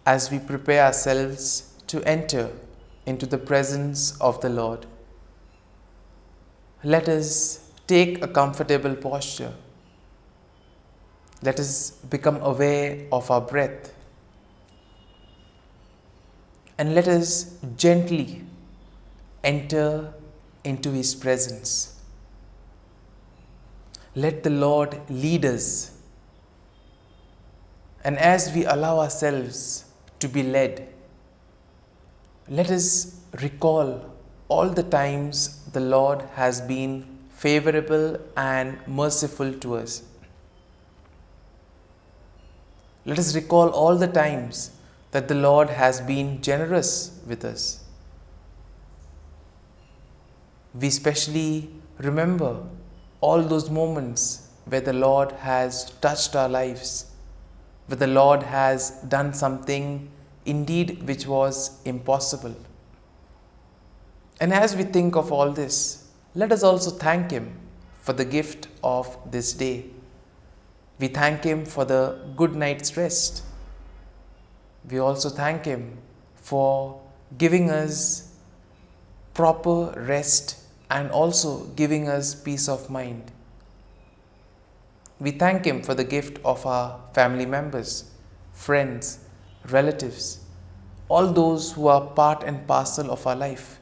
as we prepare ourselves to enter into the presence of the Lord. Let us take a comfortable posture. Let us become aware of our breath. And let us gently enter into His presence. Let the Lord lead us. And as we allow ourselves to be led, let us recall all the times the Lord has been favorable and merciful to us. Let us recall all the times that the Lord has been generous with us. We especially remember all those moments where the Lord has touched our lives, where the Lord has done something indeed which was impossible. And as we think of all this, let us also thank Him for the gift of this day. We thank Him for the good night's rest. We also thank Him for giving us proper rest and also giving us peace of mind. We thank Him for the gift of our family members, friends, relatives, all those who are part and parcel of our life,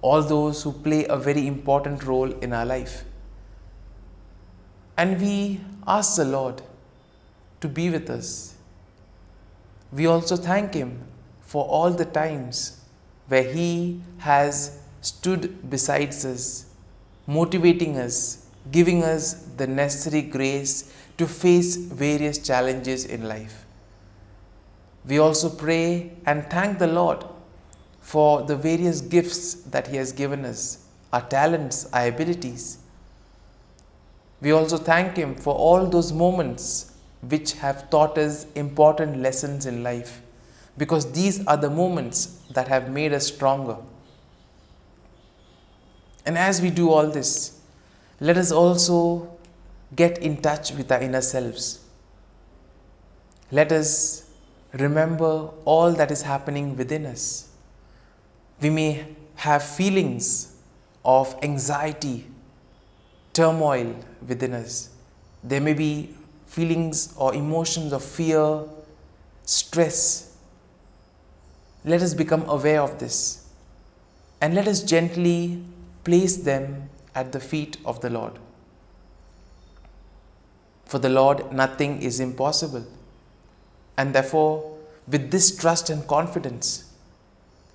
all those who play a very important role in our life. And we ask the Lord to be with us. We also thank Him for all the times where He has stood beside us, motivating us, giving us the necessary grace to face various challenges in life. We also pray and thank the Lord for the various gifts that He has given us, our talents, our abilities. We also thank Him for all those moments which have taught us important lessons in life, because these are the moments that have made us stronger. And as we do all this, let us also get in touch with our inner selves. Let us remember all that is happening within us. We may have feelings of anxiety, turmoil within us. There may be feelings or emotions of fear, stress. Let us become aware of this and let us gently place them at the feet of the Lord. For the Lord, nothing is impossible. And therefore, with this trust and confidence,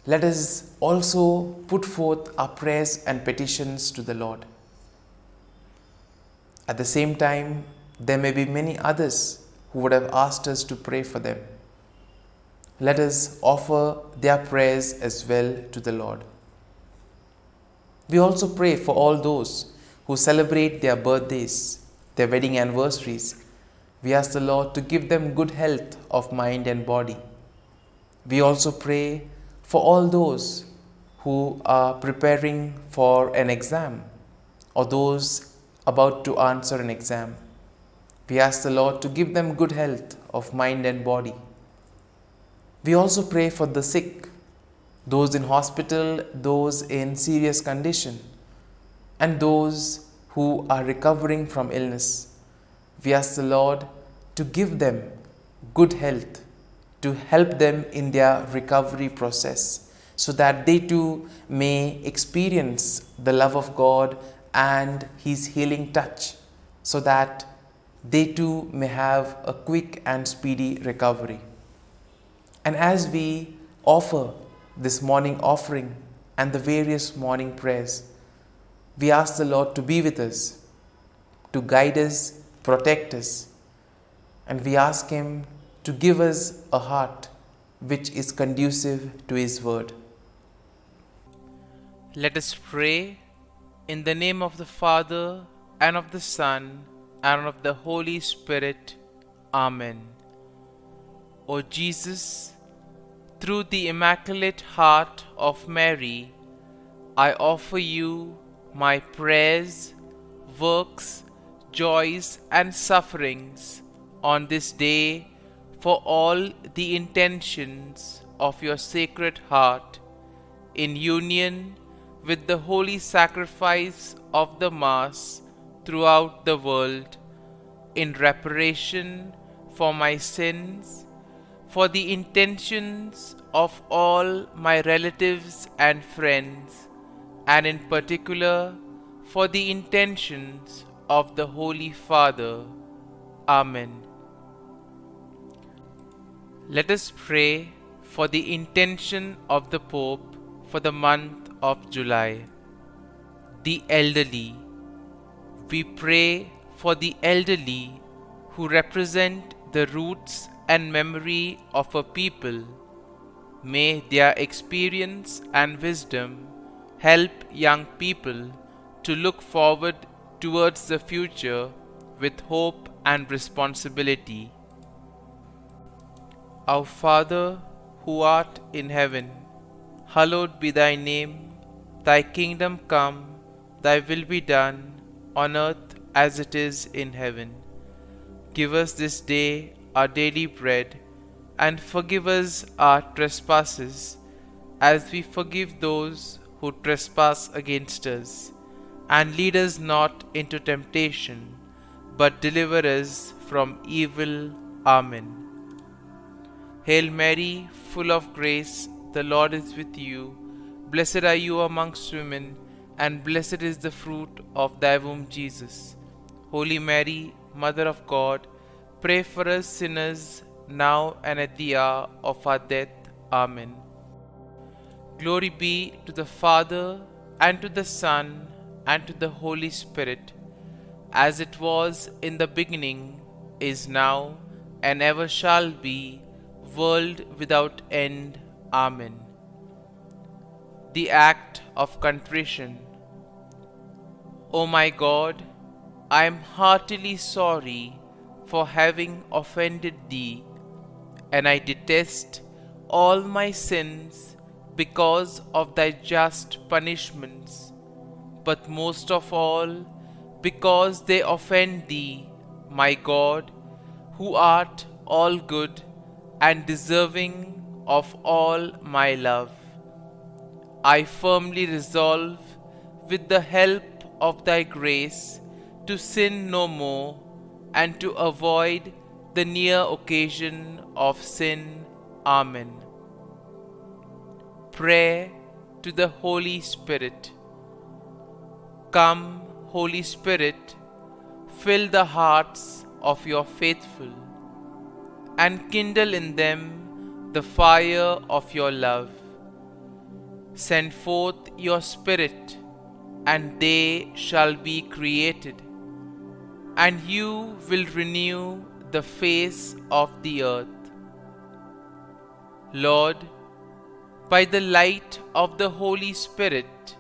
let us also put forth our prayers and petitions to the Lord. At the same time, there may be many others who would have asked us to pray for them. Let us offer their prayers as well to the Lord. We also pray for all those who celebrate their birthdays, their wedding anniversaries. We ask the Lord to give them good health of mind and body. We also pray for all those who are preparing for an exam or those about to answer an exam. We ask the Lord to give them good health of mind and body. We also pray for the sick, those in hospital, those in serious condition, and those who are recovering from illness. We ask the Lord to give them good health, to help them in their recovery process, so that they too may experience the love of God and His healing touch, so that they too may have a quick and speedy recovery. And as we offer this morning offering and the various morning prayers, we ask the Lord to be with us, to guide us, protect us, and we ask Him to give us a heart which is conducive to His word. Let us pray in the name of the Father, and of the Son, and of the Holy Spirit. Amen. O Jesus, through the Immaculate Heart of Mary, I offer you my prayers, works, joys, and sufferings on this day for all the intentions of your Sacred Heart, in union with the holy sacrifice of the Mass throughout the world, in reparation for my sins, for the intentions of all my relatives and friends, and in particular for the intentions of the Holy Father. Amen. Let us pray for the intention of the Pope for the month of July. The elderly. We pray for the elderly who represent the roots and memory of a people. May their experience and wisdom help young people to look forward towards the future with hope and responsibility. Our Father, who art in heaven, hallowed be thy name. Thy kingdom come, thy will be done, on earth as it is in heaven. Give us this day our daily bread, and forgive us our trespasses, as we forgive those who trespass against us. And lead us not into temptation, but deliver us from evil. Amen. Hail Mary, full of grace, the Lord is with you. Blessed are you amongst women, and blessed is the fruit of thy womb, Jesus. Holy Mary, Mother of God, pray for us sinners, now and at the hour of our death. Amen. Glory be to the Father, and to the Son, and to the Holy Spirit, as it was in the beginning, is now, and ever shall be, world without end. Amen. The act of contrition. O my God, I am heartily sorry for having offended thee, and I detest all my sins because of thy just punishments, but most of all because they offend thee, my God, who art all good and deserving of all my love. I firmly resolve, with the help of thy grace, to sin no more, and to avoid the near occasion of sin. Amen. Prayer to the Holy Spirit. Come, Holy Spirit, fill the hearts of your faithful, and kindle in them the fire of your love. Send forth your Spirit, and they shall be created, and you will renew the face of the earth. Lord, by the light of the Holy Spirit,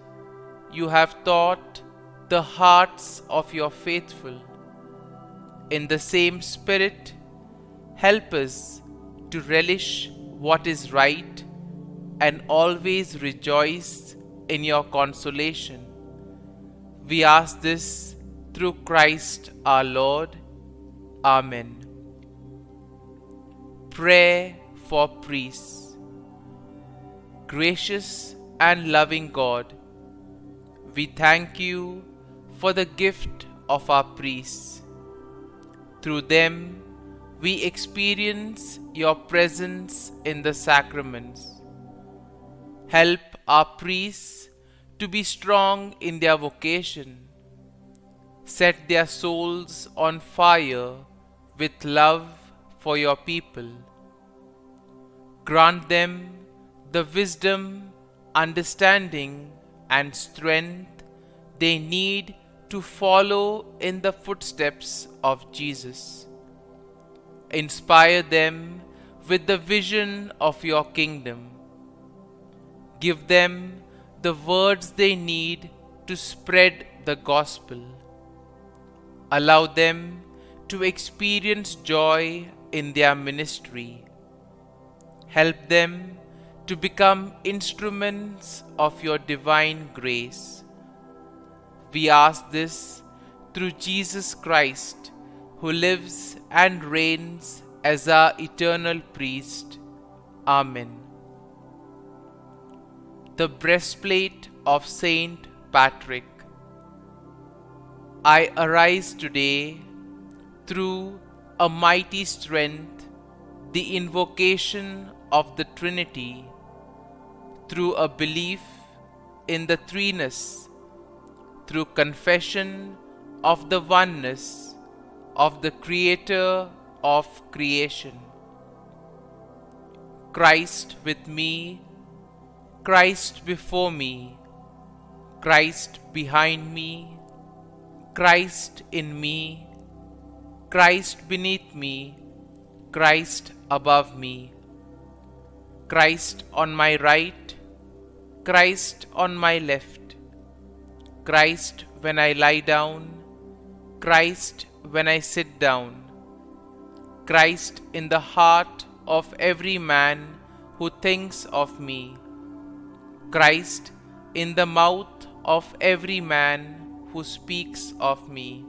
you have taught the hearts of your faithful. In the same Spirit, help us to relish what is right and always rejoice in your consolation. We ask this through Christ our Lord. Amen. Prayer for priests. Gracious and loving God, we thank you for the gift of our priests. Through them, we experience your presence in the sacraments. Help our priests to be strong in their vocation. Set their souls on fire with love for your people. Grant them the wisdom, understanding, and strength they need to follow in the footsteps of Jesus. Inspire them with the vision of your kingdom. Give them the words they need to spread the gospel. Allow them to experience joy in their ministry. Help them to become instruments of your divine grace. We ask this through Jesus Christ, who lives and reigns as our eternal priest. Amen. The breastplate of Saint Patrick. I arise today through a mighty strength, the invocation of the Trinity, through a belief in the threeness, through confession of the oneness of the Creator of creation. Christ with me, Christ before me, Christ behind me, Christ in me, Christ beneath me, Christ above me, Christ on my right, Christ on my left, Christ when I lie down, Christ when I sit down, Christ in the heart of every man who thinks of me, Christ in the mouth of every man who speaks of me,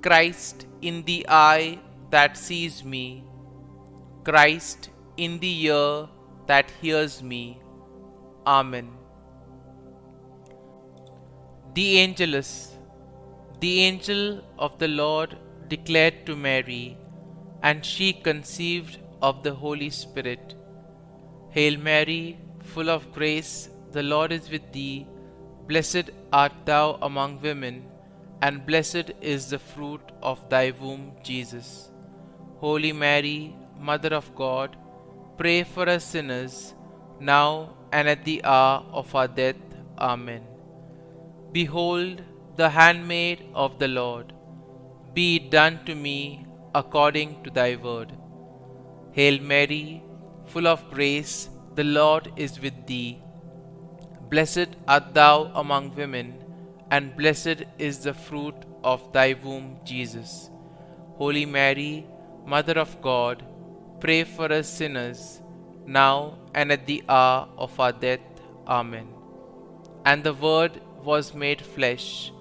Christ in the eye that sees me, Christ in the ear that hears me. Amen. The Angelus. The angel of the Lord declared to Mary, and she conceived of the Holy Spirit. Hail Mary, full of grace, the Lord is with thee. Blessed art thou among women, and blessed is the fruit of thy womb, Jesus. Holy Mary, Mother of God, pray for us sinners, now and at the hour of our death. Amen. Behold, the handmaid of the Lord. Be it done to me according to thy word. Hail Mary, full of grace, the Lord is with thee. Blessed art thou among women, and blessed is the fruit of thy womb, Jesus. Holy Mary, Mother of God, pray for us sinners, now and at the hour of our death. Amen. And the Word was made flesh,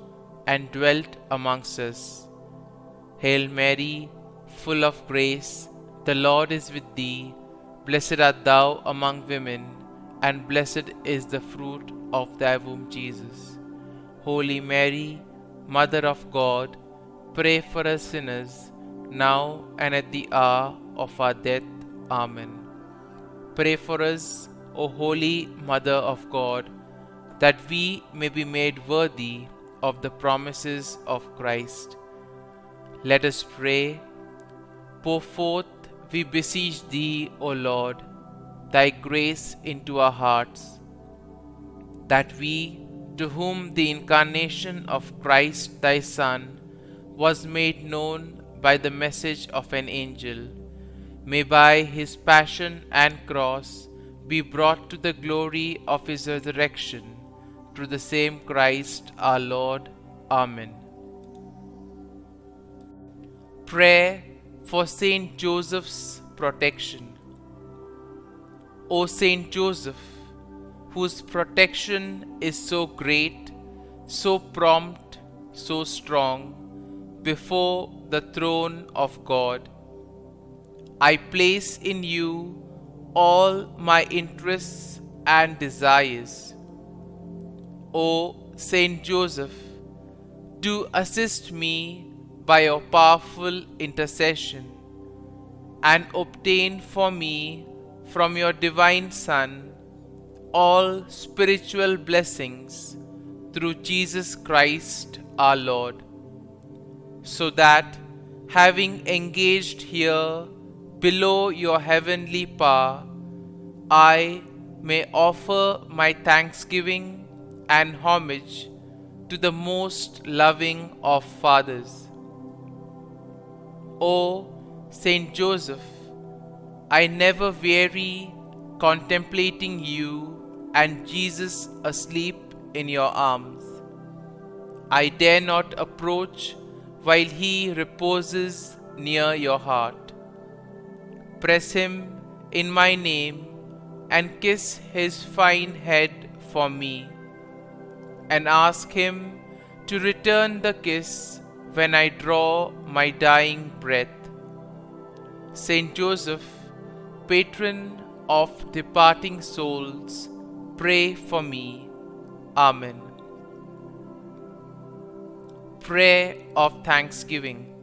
and dwelt amongst us. Hail Mary, full of grace, the Lord is with thee. Blessed art thou among women, and blessed is the fruit of thy womb, Jesus. Holy Mary, Mother of God, pray for us sinners, now and at the hour of our death. Amen. Pray for us, O Holy Mother of God, that we may be made worthy of the promises of Christ. Let us pray. Pour forth, we beseech thee, O Lord, thy grace into our hearts, that we, to whom the incarnation of Christ thy Son was made known by the message of an angel, may by his passion and cross be brought to the glory of his resurrection, through the same Christ our Lord. Amen. Prayer for Saint Joseph's protection. O Saint Joseph, whose protection is so great, so prompt, so strong, before the throne of God, I place in you all my interests and desires. O Saint Joseph, do assist me by your powerful intercession, and obtain for me from your divine Son all spiritual blessings through Jesus Christ our Lord, so that, having engaged here below your heavenly power, I may offer my thanksgiving and homage to the most loving of fathers. O Saint Joseph, I never weary contemplating you and Jesus asleep in your arms. I dare not approach while he reposes near your heart. Press him in my name and kiss his fine head for me, and ask him to return the kiss when I draw my dying breath. Saint Joseph, patron of departing souls, pray for me. Amen. Prayer of Thanksgiving.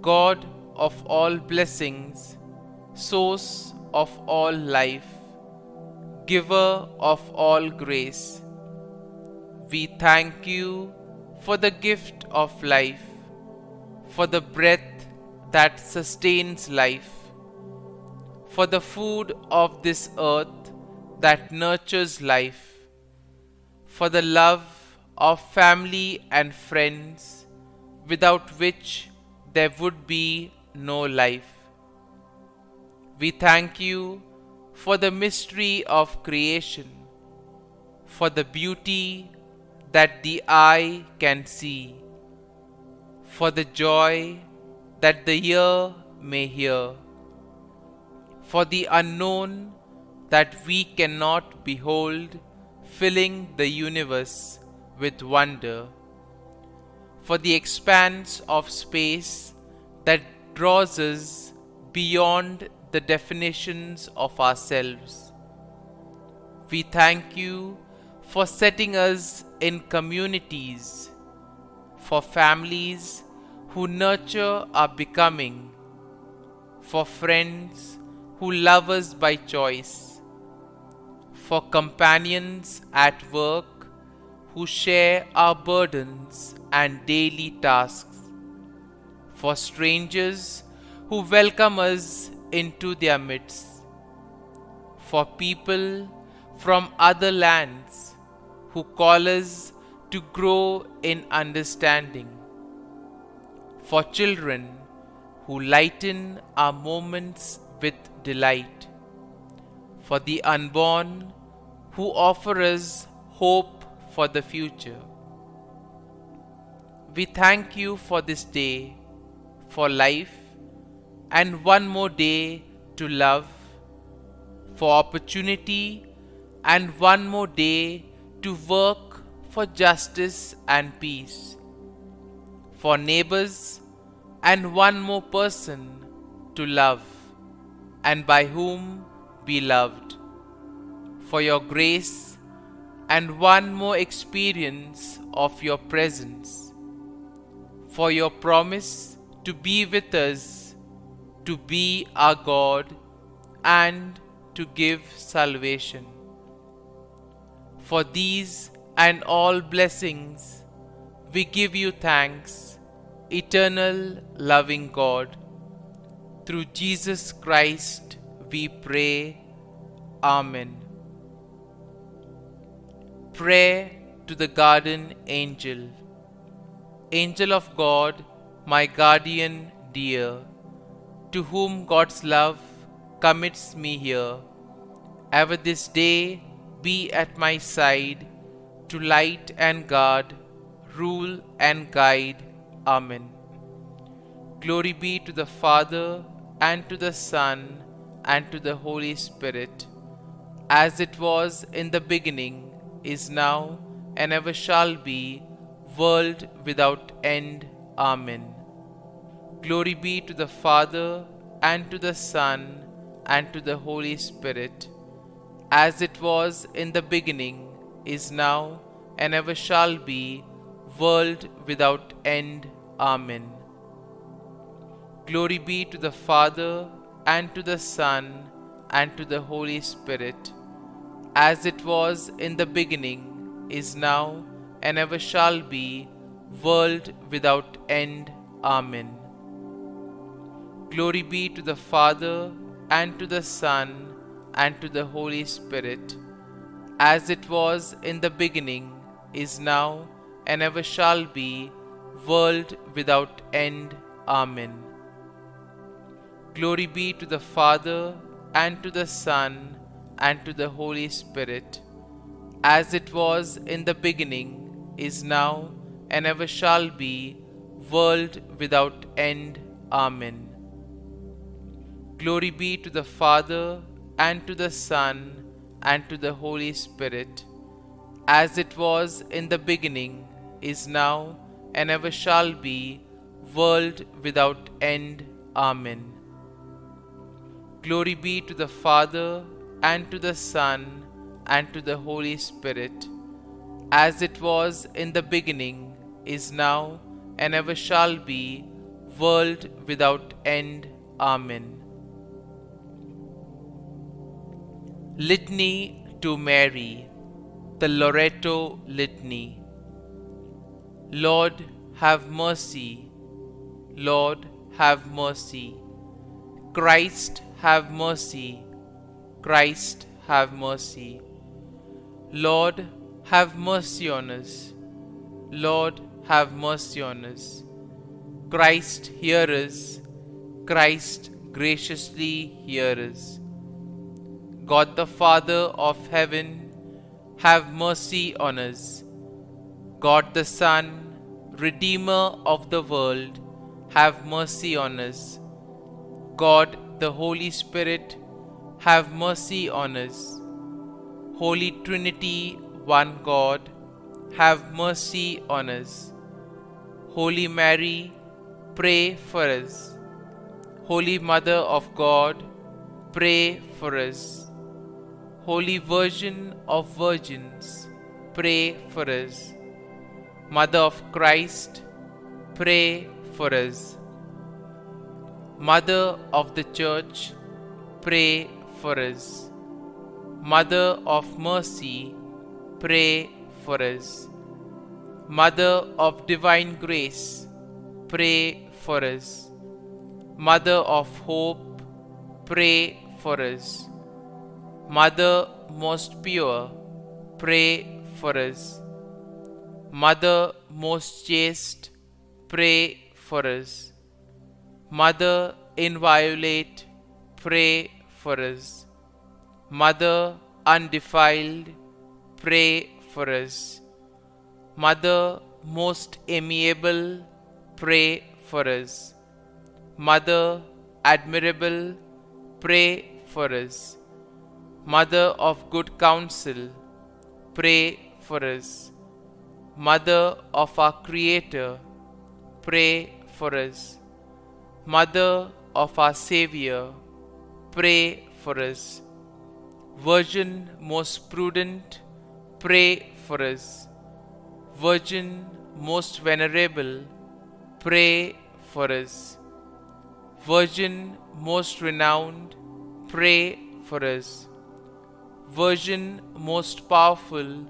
God of all blessings, source of all life, giver of all grace, we thank you for the gift of life, for the breath that sustains life, for the food of this earth that nurtures life, for the love of family and friends, without which there would be no life. We thank you for the mystery of creation, for the beauty that the eye can see, for the joy that the ear may hear, for the unknown that we cannot behold, filling the universe with wonder, for the expanse of space that draws us beyond the definitions of ourselves. We thank you for setting us in communities, for families who nurture our becoming, for friends who love us by choice, for companions at work who share our burdens and daily tasks, for strangers who welcome us into their midst, for people from other lands who call us to grow in understanding, for children who lighten our moments with delight, for the unborn who offer us hope for the future. We thank you for this day, for life, and one more day to love, for opportunity, and one more day to work for justice and peace, for neighbors, and one more person to love, and by whom be loved, for your grace, and one more experience of your presence, for your promise to be with us, to be our God, and to give salvation. For these and all blessings, we give you thanks, eternal loving God. Through Jesus Christ we pray. Amen. Prayer to the Guardian Angel. Angel of God, my guardian dear, to whom God's love commits me here, ever this day be at my side, to light and guard, rule and guide. Amen. Glory be to the Father, and to the Son, and to the Holy Spirit, as it was in the beginning, is now, and ever shall be, world without end. Amen. Glory be to the Father, and to the Son, and to the Holy Spirit, as it was in the beginning, is now, and ever shall be, world without end. Amen. Glory be to the Father, and to the Son, and to the Holy Spirit, as it was in the beginning, is now, and ever shall be, world without end. Amen. Glory be to the Father, and to the Son, and to the Holy Spirit, as it was in the beginning, is now, and ever shall be, world without end. Amen. Glory be to the Father, and to the Son, and to the Holy Spirit, as it was in the beginning, is now, and ever shall be, world without end. Amen. Glory be to the Father, and to the Son, and to the Holy Spirit, as it was in the beginning, is now, and ever shall be, world without end. Amen. Glory be to the Father, and to the Son, and to the Holy Spirit, as it was in the beginning, is now, and ever shall be, world without end. Amen. Litany to Mary, the LORETO Litany. Lord, have mercy. Lord, have mercy. Christ, have mercy. Christ, have mercy. Lord, have mercy on us. Lord, have mercy on us. Christ, hear us. Christ, graciously hear us. God the Father of heaven, have mercy on us. God the Son, Redeemer of the world, have mercy on us. God the Holy Spirit, have mercy on us. Holy Trinity, one God, have mercy on us. Holy Mary, pray for us. Holy Mother of God, pray for us. Holy Virgin of Virgins, pray for us. Mother of Christ, pray for us. Mother of the Church, pray for us. Mother of Mercy, pray for us. Mother of Divine Grace, pray for us. Mother of Hope, pray for us. Mother most pure, pray for us. Mother most chaste, pray for us. Mother inviolate, pray for us. Mother undefiled, pray for us. Mother most amiable, pray for us. Mother admirable, pray for us. Mother of good counsel, pray for us. Mother of our Creator, pray for us. Mother of our Savior, pray for us. Virgin most prudent, pray for us. Virgin most venerable, pray for us. Virgin most renowned, pray for us. Virgin most powerful,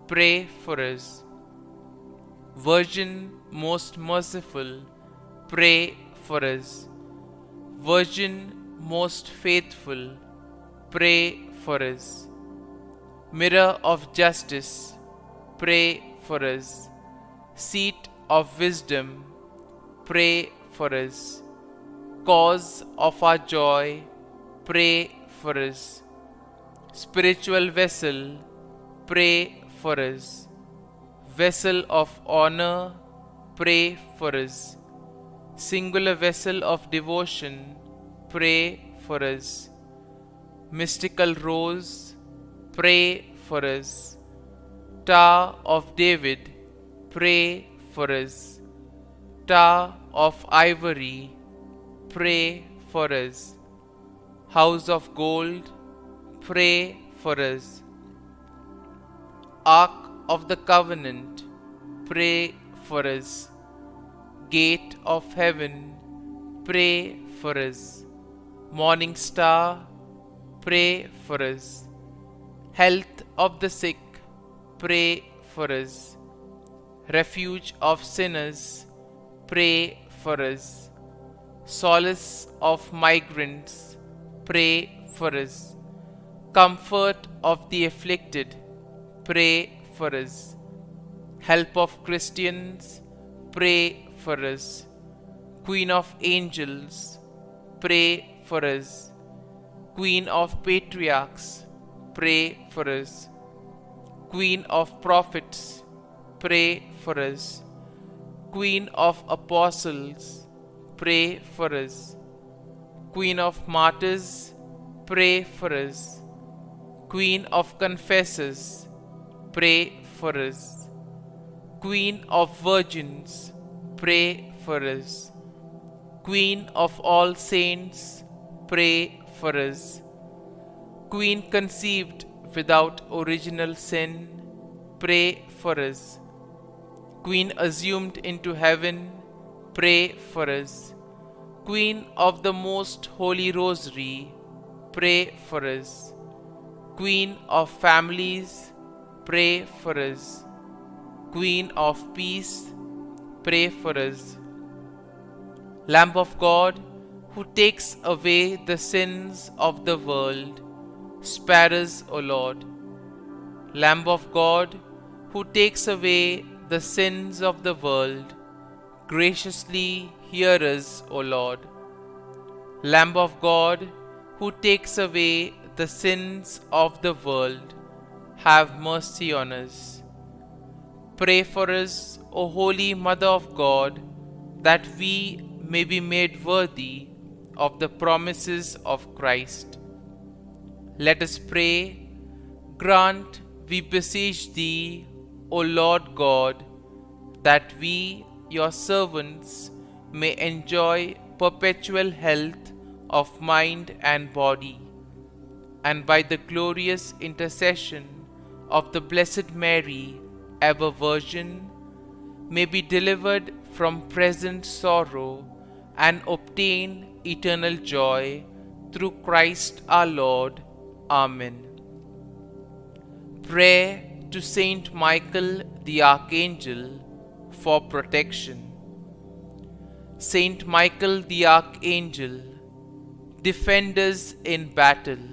pray for us. Virgin most merciful, pray for us. Virgin most faithful, pray for us. Mirror of justice, pray for us. Seat of wisdom, pray for us. Cause of our joy, pray for us. Spiritual vessel, pray for us. Vessel of honor, pray for us. Singular vessel of devotion, pray for us. Mystical rose, pray for us. Tower of David, pray for us. Tower of ivory, pray for us. House of gold, pray for us. Ark of the covenant, pray for us. Gate of heaven, pray for us. Morning star, pray for us. Health of the sick, pray for us. Refuge of sinners, pray for us. Solace of migrants, pray for us. Comfort of the afflicted, pray for us. Help of Christians, pray for us. Queen of angels, pray for us. Queen of patriarchs, pray for us. Queen of prophets, pray for us. Queen of apostles, pray for us. Queen of martyrs, pray for us. Queen of confessors, pray for us. Queen of virgins, pray for us. Queen of all saints, pray for us. Queen conceived without original sin, pray for us. Queen assumed into heaven, pray for us. Queen of the most holy rosary, pray for us. Queen of families, pray for us. Queen of peace, pray for us. Lamb of God, who takes away the sins of the world, spare us, O Lord. Lamb of God, who takes away the sins of the world, graciously hear us, O Lord. Lamb of God, who takes away the sins of the world, have mercy on us. Pray for us, O Holy Mother of God, that we may be made worthy of the promises of Christ. Let us pray. Grant, we beseech Thee, O Lord God, that we, Your servants, may enjoy perpetual health of mind and body, and by the glorious intercession of the Blessed Mary, ever Virgin, may be delivered from present sorrow and obtain eternal joy through Christ our Lord. Amen. Prayer to Saint Michael the Archangel for protection. Saint Michael the Archangel, defend us in battle.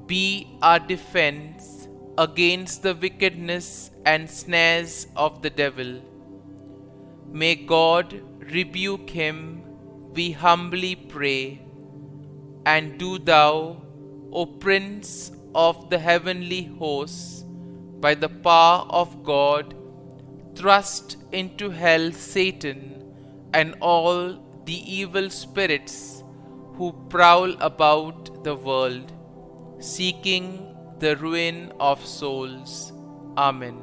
Be our defense against the wickedness and snares of the devil. May God rebuke him, we humbly pray. And do Thou, O Prince of the heavenly hosts, by the power of God, thrust into hell Satan and all the evil spirits who prowl about the world, seeking the ruin of souls. Amen.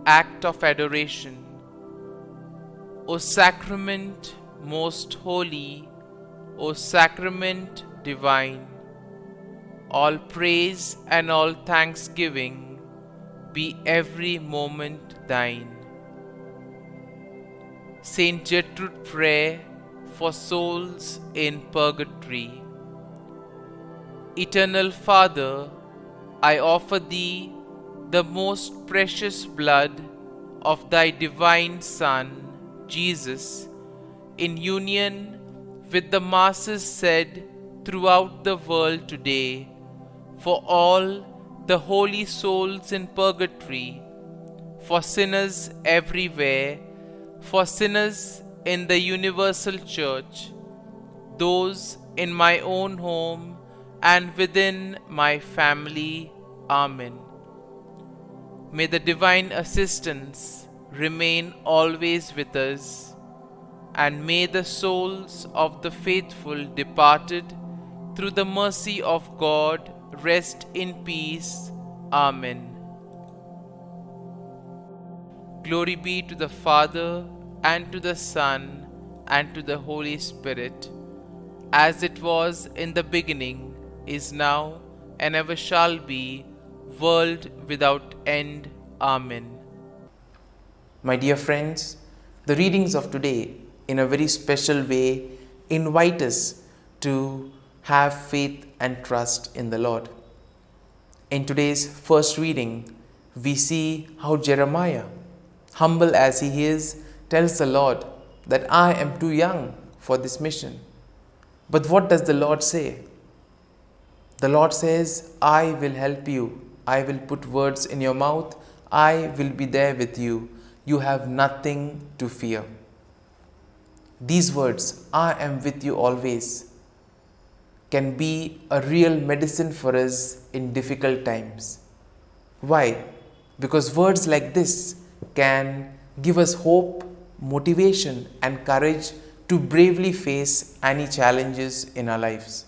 Act of Adoration. O Sacrament most holy, O Sacrament divine, all praise and all thanksgiving be every moment Thine. Saint Gertrude prayer for souls in purgatory. Eternal Father, I offer Thee the most precious blood of Thy divine Son, Jesus, in union with the masses said throughout the world today, for all the holy souls in purgatory, for sinners everywhere, for sinners in the universal church, those in my own home and within my family. Amen. May the divine assistance remain always with us, and may the souls of the faithful departed through the mercy of God rest in peace. Amen. Glory be to the Father, and to the Son, and to the Holy Spirit, as it was in the beginning, is now, and ever shall be, world without end. Amen. My dear friends, the readings of today, in a very special way, invite us to have faith and trust in the Lord. In today's first reading, we see how Jeremiah, humble as he is, tells the Lord that I am too young for this mission. But what does the Lord say? The Lord says, I will help you. I will put words in your mouth. I will be there with you. You have nothing to fear. These words, I am with you always, can be a real medicine for us in difficult times. Why? Because words like this can give us hope, motivation, and courage to bravely face any challenges in our lives.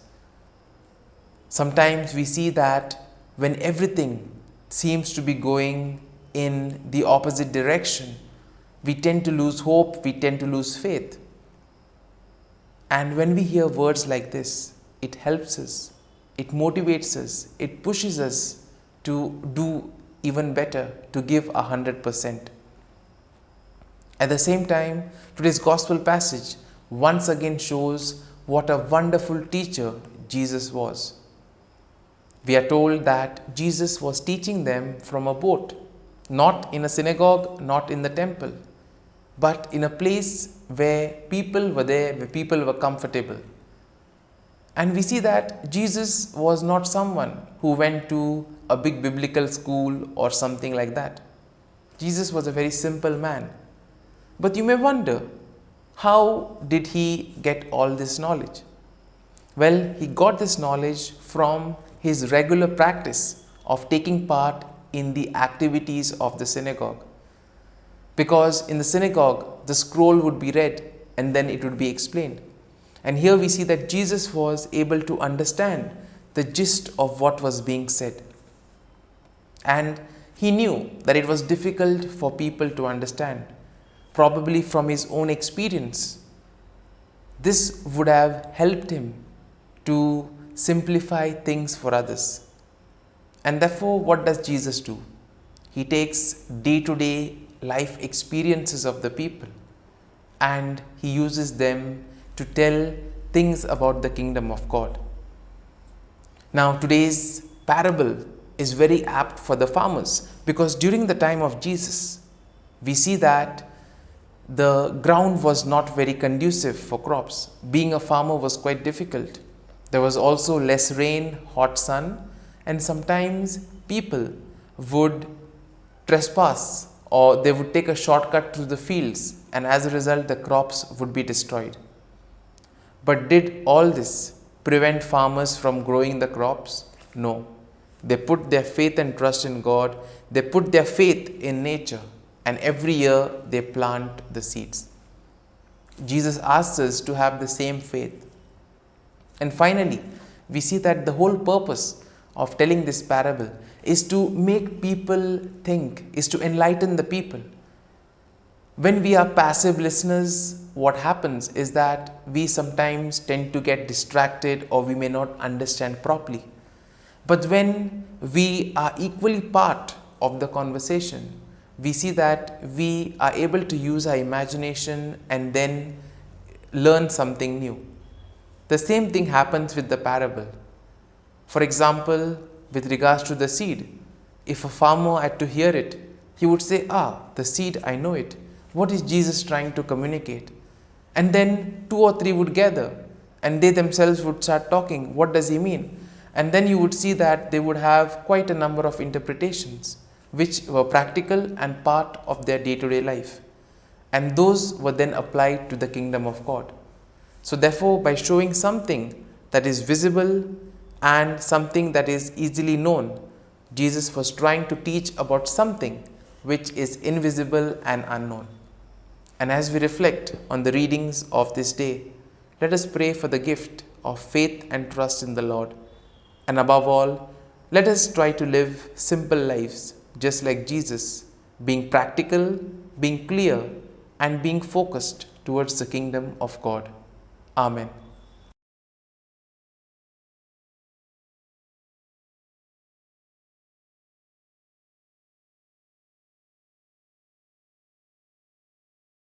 Sometimes we see that when everything seems to be going in the opposite direction, we tend to lose hope, we tend to lose faith. And when we hear words like this, it helps us, it motivates us, it pushes us to do even better, to give 100%. At the same time, today's gospel passage once again shows what a wonderful teacher Jesus was. We are told that Jesus was teaching them from a boat, not in a synagogue, not in the temple, but in a place where people were there, where people were comfortable. And we see that Jesus was not someone who went to a big biblical school or something like that. Jesus was a very simple man. But you may wonder, how did he get all this knowledge? Well, he got this knowledge from his regular practice of taking part in the activities of the synagogue. Because in the synagogue, the scroll would be read and then it would be explained. And here we see that Jesus was able to understand the gist of what was being said. And he knew that it was difficult for people to understand, probably from his own experience. This would have helped him to simplify things for others. And therefore, what does Jesus do? He takes day-to-day life experiences of the people and he uses them to tell things about the kingdom of God. Now, today's parable is very apt for the farmers, because during the time of Jesus, we see that the ground was not very conducive for crops. Being a farmer was quite difficult. There was also less rain, hot sun, and sometimes people would trespass or they would take a shortcut through the fields, and as a result the crops would be destroyed. But did all this prevent farmers from growing the crops? No. They put their faith and trust in God. They put their faith in nature, and every year they plant the seeds. Jesus asks us to have the same faith. And finally, we see that the whole purpose of telling this parable is to make people think, is to enlighten the people. When we are passive listeners, what happens is that we sometimes tend to get distracted or we may not understand properly. But when we are equally part of the conversation, we see that we are able to use our imagination and then learn something new. The same thing happens with the parable. For example, with regards to the seed, if a farmer had to hear it, he would say, the seed, I know it. What is Jesus trying to communicate? And then 2 or 3 would gather and they themselves would start talking. What does he mean? And then you would see that they would have quite a number of interpretations which were practical and part of their day-to-day life. And those were then applied to the kingdom of God. So therefore, by showing something that is visible and something that is easily known, Jesus was trying to teach about something which is invisible and unknown. And as we reflect on the readings of this day, let us pray for the gift of faith and trust in the Lord. And above all, let us try to live simple lives, just like Jesus, being practical, being clear, and being focused towards the kingdom of God. Amen.